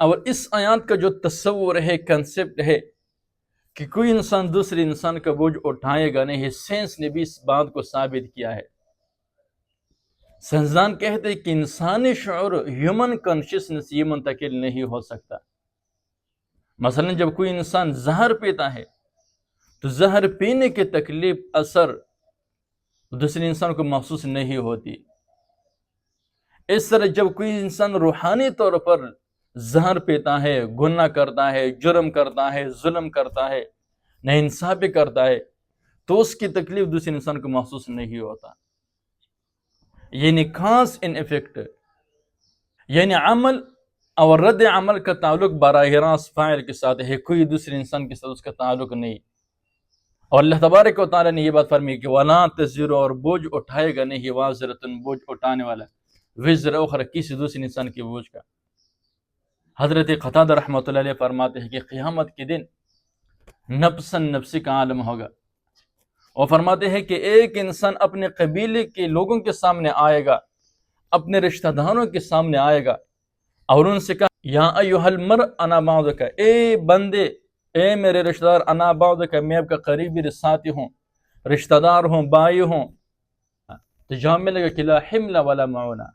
اور اس آیات کا جو تصور ہے، کنسپٹ ہے کہ کوئی انسان دوسرے انسان کا بوجھ اٹھائے گا نہیں، سائنس نے بھی اس بات کو ثابت کیا ہے۔ سائنسدان کہتے ہیں کہ انسانی شعور، ہیومن کانشیسنس یہ منتقل نہیں ہو سکتا۔ مثلا جب کوئی انسان زہر پیتا ہے تو زہر پینے کی تکلیف، اثر دوسرے انسان کو محسوس نہیں ہوتی۔ اس طرح جب کوئی انسان روحانی طور پر زہر پیتا ہے، گناہ کرتا ہے، جرم کرتا ہے، ظلم کرتا ہے، ناانصافی کرتا ہے، تو اس کی تکلیف دوسرے انسان کو محسوس نہیں ہوتا۔ یعنی خاص ان افیکٹ، یعنی عمل اور رد عمل کا تعلق براہ راست فاعل کے ساتھ ہے، کوئی دوسرے انسان کے ساتھ اس کا تعلق نہیں۔ اور اللہ تبارک و تعالیٰ نے یہ بات فرمائی کہ وَلَا تَزِرُ، اور بوجھ اٹھائے گا نہیں، وازرۃ، بوجھ اٹھانے والا، وزر اخرى، کسی دوسرے انسان کے بوجھ کا۔ حضرت قتادہ رحمۃ اللہ علیہ فرماتے ہیں کہ قیامت کے دن نفس نفسی کا عالم ہوگا۔ وہ فرماتے ہیں کہ ایک انسان اپنے قبیلے کے لوگوں کے سامنے آئے گا، اپنے رشتہ داروں کے سامنے آئے گا، اور ان سے کہا یا ایھا المرء انا بعضک، اے بندے، اے میرے رشتہ دار، انا بعضک، میں آپ کا قریبی ساتھی ہوں، رشتہ دار ہوں، بھائی ہوں۔ تو جواب ملے گا کہ لا حمل ولا معونہ،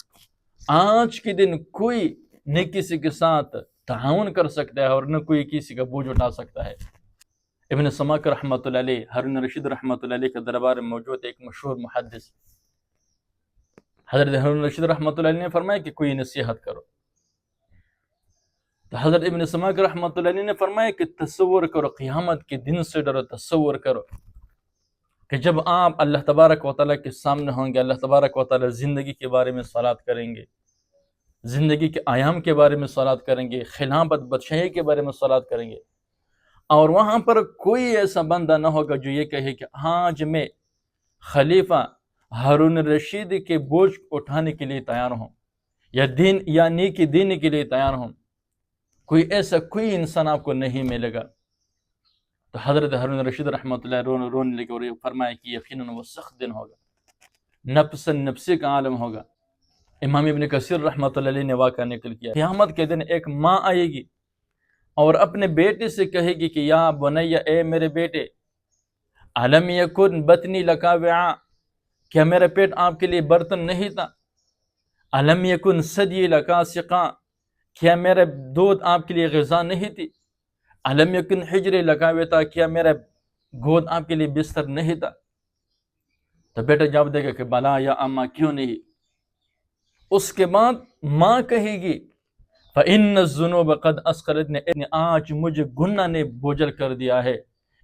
آج کے دن کوئی نہ کسی کے ساتھ تعاون کر سکتا ہے اور نہ کوئی کسی کا بوجھ اٹھا سکتا ہے۔ ابن سماک رحمۃ اللہ علیہ، ہارون رشید رحمۃ اللہ علیہ کے دربار میں موجود ایک مشہور محدث حضرت ہارون رشید رحمۃ اللہ علیہ نے فرمایا کہ کوئی نصیحت کرو۔ تو حضرت ابن سماک رحمۃ اللہ علیہ نے فرمایا کہ تصور کرو، قیامت کے دن سے ڈرو، تصور کرو کہ جب آپ اللہ تبارک و تعالیٰ کے سامنے ہوں گے، اللہ تبارک و تعالیٰ زندگی کے بارے میں سوالات کریں گے، زندگی کے ایام کے بارے میں سوالات کریں گے، خلافت بادشاہی کے بارے میں سوالات کریں گے، اور وہاں پر کوئی ایسا بندہ نہ ہوگا جو یہ کہے کہ آج میں خلیفہ ہارون رشید کے بوجھ اٹھانے کے لیے تیار ہوں، یا دین یا نیکی دینے کے لیے تیار ہوں۔ کوئی انسان آپ کو نہیں ملے گا۔ تو حضرت ہارون رشید رحمۃ اللہ رونے لگے اور فرمایا کہ یقیناً وہ سخت دن ہوگا، نفس نفسی کا عالم ہوگا۔ امام ابن کثیر رحمۃ اللہ علیہ نے واقعہ نقل کیا، قیامت کے دن ایک ماں آئے گی اور اپنے بیٹے سے کہے گی کہ یا بنی، اے میرے بیٹے، الم یکن بطنی لک وعاء، کیا میرا پیٹ آپ کے لیے برتن نہیں تھا؟ الم یکن ثدی لک سقاء، کیا میرا دودھ آپ کے لیے غذا نہیں تھی؟ الم یکن حجری لک وطاء، کیا میرا گود آپ کے لیے بستر نہیں تھا؟ تو بیٹا جواب دے گا کہ بلا یا اماں، کیوں نہیں۔ اس کے بعد ماں کہے گی فَإِنَّ الذُّنُوبَ قَدْ أَثْقَلَتْنِی، آج مجھے گناہ نے بوجھل کر دیا ہے،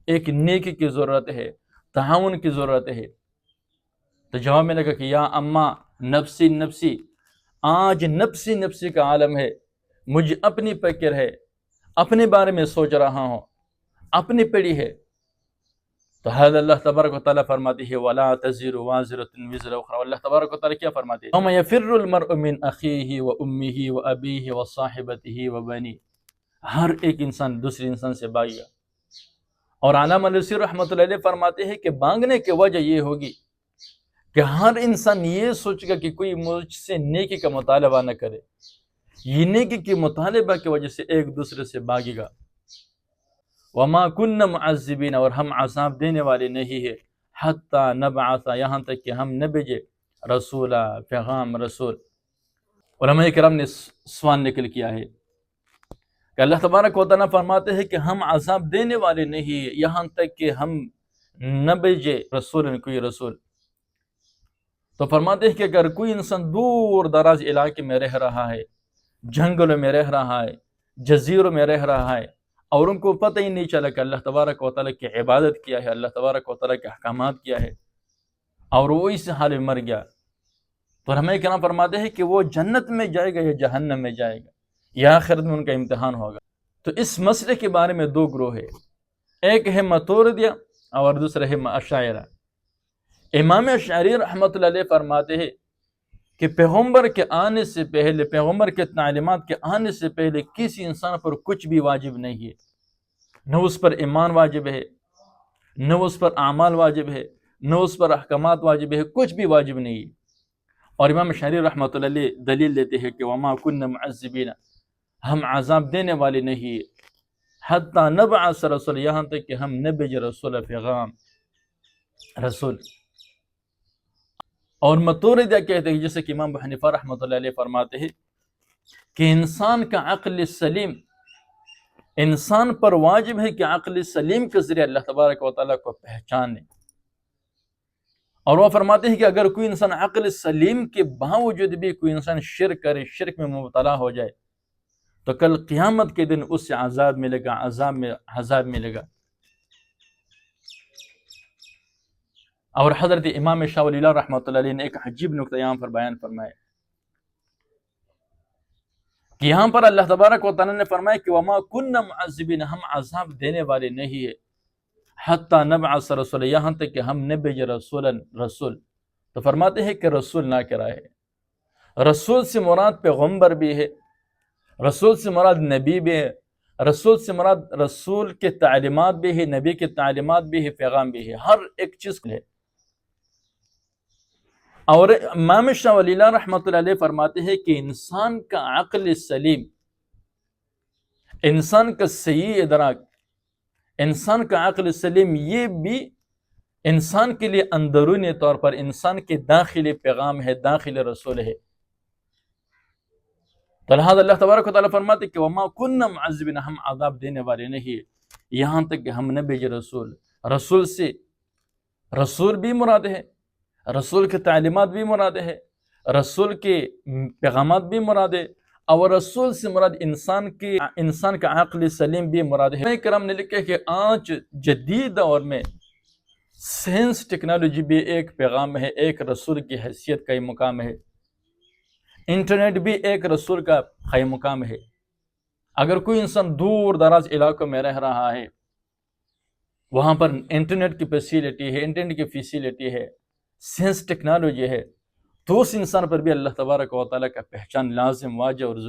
ایک نیکی کی ضرورت ہے، تعاون کی ضرورت ہے۔ تو جواب ملے گا کہ یا اماں نفسی نفسی، آج نفسی نفسی کا عالم ہے، مجھے اپنی فکر ہے، اپنے بارے میں سوچ رہا ہوں، اپنی پڑی ہے۔ تو حضرت اللہ تبارک و تعالیٰ فرماتی ہے وَلَا تَزِرُ وَازِرَةٌ وِزْرَ أُخْرَىٰ، اللہ تبارک و تعالیٰ کیا فرماتے ہیں يَوْمَ يَفِرُّ الْمَرْءُ مِنْ أَخِيهِ وَأُمِّهِ وَأَبِيهِ وَصَاحِبَتِهِ وَبَنِيهِ، ہر ایک انسان دوسرے انسان سے بھاگے گا۔ اور علامہ الوسی رحمۃ اللہ علیہ فرماتے ہیں کہ بھاگنے کی وجہ یہ ہوگی کہ ہر انسان یہ سوچے گا کہ کوئی مجھ سے نیکی کا مطالبہ نہ کرے، یہ نیکی کے مطالبہ کی وجہ سے ایک دوسرے سے بھاگے گا۔ وَمَا كُنَّا مُعَذِّبِينَ، اور ہم عذاب دینے والے نہیں ہیں، حَتَّى نَبْعَثَ، یہاں تک کہ ہم نہ بھیجے رسولہ، پیغام، رسول۔ علماء کرام نے سوال نقل کیا ہے کہ اللہ تبارک و تعالیٰ فرماتے ہیں کہ ہم عذاب دینے والے نہیں ہیں یہاں تک کہ ہم نہ بھیجے رسول، کوئی رسول۔ تو فرماتے ہیں کہ اگر کوئی انسان دور دراز علاقے میں رہ رہا ہے، جنگلوں میں رہ رہا ہے، جزیروں میں رہ رہا ہے، اور ان کو پتہ ہی نہیں چلا کہ اللہ تبارک و تعالیٰ کی عبادت کیا ہے، اللہ تبارک و تعالیٰ کے احکامات کیا ہے، اور وہ اس حال میں مر گیا، تو ہمیں کیا فرماتے ہیں کہ وہ جنت میں جائے گا یا جہنم میں جائے گا، یا آخرت میں ان کا امتحان ہوگا۔ تو اس مسئلے کے بارے میں دو گروہ ہے، ایک ہے ماتوریدیہ اور دوسرا ہے اشاعرہ۔ امام اشعری رحمۃ اللہ علیہ فرماتے ہیں کہ پیغمبر کے آنے سے پہلے، پیغمبر کے تعلیمات کے آنے سے پہلے کسی انسان پر کچھ بھی واجب نہیں ہے، نہ اس پر ایمان واجب ہے، نہ اس پر اعمال واجب ہے، نہ اس پر احکامات واجب ہے، کچھ بھی واجب نہیں ہے۔ اور امام اشعری رحمۃ اللہ علیہ دلیل دیتے ہیں کہ وما كنا معذبین، ہم عذاب دینے والے نہیں، حتی نبعث رسول، یہاں تک کہ ہم نہ بھیجے رسول، پیغام رسول۔ اور متوردہ کہتے ہیں، جیسے کہ امام ابو حنیفہ رحمۃ اللہ علیہ فرماتے ہیں کہ انسان کا عقل سلیم، انسان پر واجب ہے کہ عقل سلیم کے ذریعے اللہ تبارک و تعالیٰ کو پہچانے۔ اور وہ فرماتے ہیں کہ اگر کوئی انسان عقل سلیم کے باوجود بھی کوئی انسان شرک کرے، شرک میں مبتلا ہو جائے، تو کل قیامت کے دن اس سے عذاب ملے گا، عذاب ملے گا۔ اور حضرت امام شاہ ولی اللہ رحمۃ اللہ علیہ نے ایک عجیب نکتہ یہاں پر بیان فرمایا کہ یہاں پر اللہ تبارک و تعالیٰ نے فرمایا کہ وما كنا معذبین، ہم عذاب دینے والے نہیں ہے، حتی نبعث رسول، یہاں تک کہ ہم نہ بھیجے رسول۔ تو فرماتے ہیں کہ رسول نہ کرا ہے، رسول سے مراد پیغمبر بھی ہے، رسول سے مراد نبی بھی ہے، رسول سے مراد رسول کے تعلیمات بھی ہے، نبی کے تعلیمات بھی ہے، پیغام بھی ہے، ہر ایک چیز ہے۔ اور امام شاہ ولی اللہ رحمۃ اللہ علیہ فرماتے ہیں کہ انسان کا عقل سلیم، انسان کا صحیح ادراک، انسان کا عقل سلیم، یہ بھی انسان کے لیے اندرونی طور پر انسان کے داخلی پیغام ہے، داخلی رسول ہے۔ تو لہذا اللہ تبارک و تعالیٰ فرماتے کہ وما كنا معذبین، ہم عذاب دینے والے نہیں یہاں تک کہ ہم نہ بھیجے رسول۔ رسول سے رسول بھی مراد ہے، رسول کے تعلیمات بھی مراد ہے، رسول کے پیغامات بھی مراد ہے، اور رسول سے مراد انسان کا عقل سلیم بھی مراد ہے۔ علماء کرام نے لکھا کہ آج جدید دور میں سائنس ٹیکنالوجی بھی ایک پیغام ہے، ایک رسول کی حیثیت کا ہی مقام ہے، انٹرنیٹ بھی ایک رسول کا قائم مقام ہے۔ اگر کوئی انسان دور دراز علاقوں میں رہ رہا ہے، وہاں پر انٹرنیٹ کی فیسیلٹی ہے، سائنس ٹیکنالوجی ہے، تو اس انسان پر بھی اللہ تبارک و تعالیٰ کا پہچان لازم، واجب اور ضروری